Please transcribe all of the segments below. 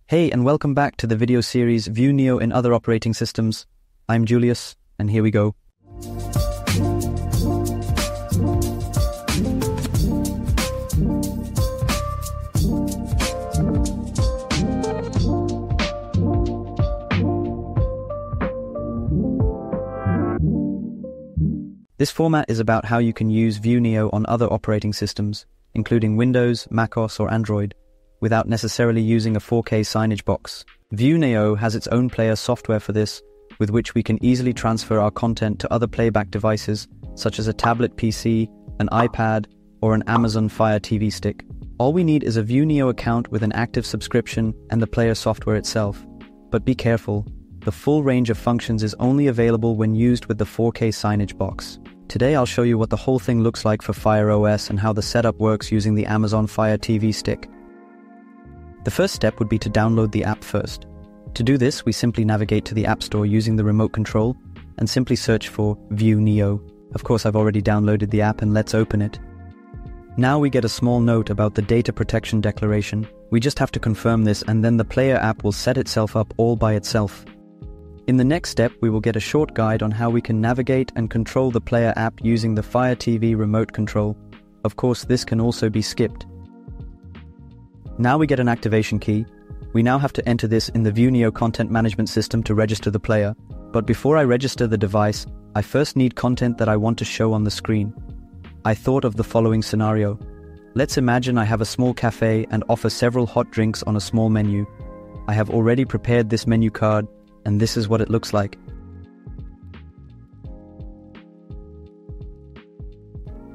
Hey, and welcome back to the video series viewneo in other operating systems. I'm Julius, and here we go. This format is about how you can use viewneo on other operating systems, including Windows, macOS, or Android, without necessarily using a 4K signage box. Viewneo has its own player software for this, with which we can easily transfer our content to other playback devices, such as a tablet PC, an iPad, or an Amazon Fire TV stick. All we need is a Viewneo account with an active subscription and the player software itself. But be careful, the full range of functions is only available when used with the 4K signage box. Today I'll show you what the whole thing looks like for Fire OS and how the setup works using the Amazon Fire TV stick. The first step would be to download the app first. To do this, we simply navigate to the App Store using the remote control and simply search for Viewneo. Of course, I've already downloaded the app and let's open it. Now we get a small note about the data protection declaration. We just have to confirm this and then the player app will set itself up all by itself. In the next step, we will get a short guide on how we can navigate and control the player app using the Fire TV remote control. Of course, this can also be skipped. Now we get an activation key. We now have to enter this in the Viewneo content management system to register the player. But before I register the device, I first need content that I want to show on the screen. I thought of the following scenario. Let's imagine I have a small cafe and offer several hot drinks on a small menu. I have already prepared this menu card, and this is what it looks like.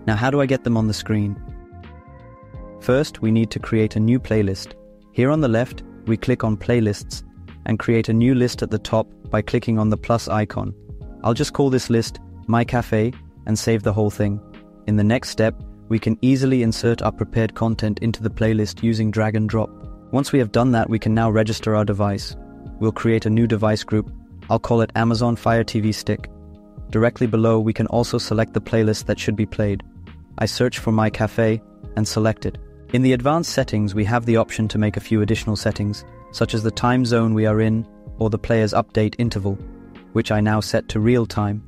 Now, how do I get them on the screen? First, we need to create a new playlist. Here on the left, we click on Playlists and create a new list at the top by clicking on the plus icon. I'll just call this list My Cafe and save the whole thing. In the next step, we can easily insert our prepared content into the playlist using drag and drop. Once we have done that, we can now register our device. We'll create a new device group. I'll call it Amazon Fire TV Stick. Directly below, we can also select the playlist that should be played. I search for My Cafe and select it. In the advanced settings, we have the option to make a few additional settings, such as the time zone we are in or the player's update interval, which I now set to real time.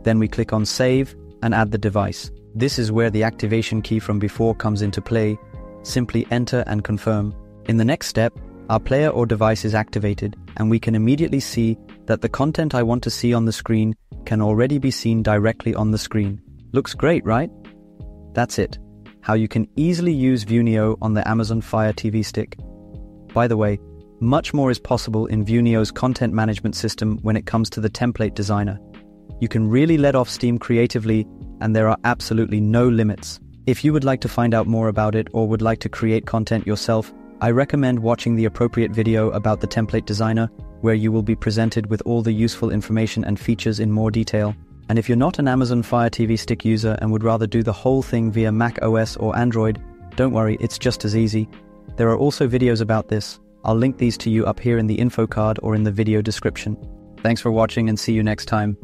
Then we click on Save and add the device. This is where the activation key from before comes into play. Simply enter and confirm. In the next step, our player or device is activated, and we can immediately see that the content I want to see on the screen can already be seen directly on the screen. Looks great, right? That's it. How you can easily use Viewneo on the Amazon Fire TV stick. By the way, much more is possible in Viewneo's content management system when it comes to the template designer. You can really let off steam creatively, and there are absolutely no limits. If you would like to find out more about it or would like to create content yourself, I recommend watching the appropriate video about the template designer, where you will be presented with all the useful information and features in more detail. And if you're not an Amazon Fire TV stick user and would rather do the whole thing via Mac OS or Android, don't worry, it's just as easy. There are also videos about this. I'll link these to you up here in the info card or in the video description. Thanks for watching and see you next time.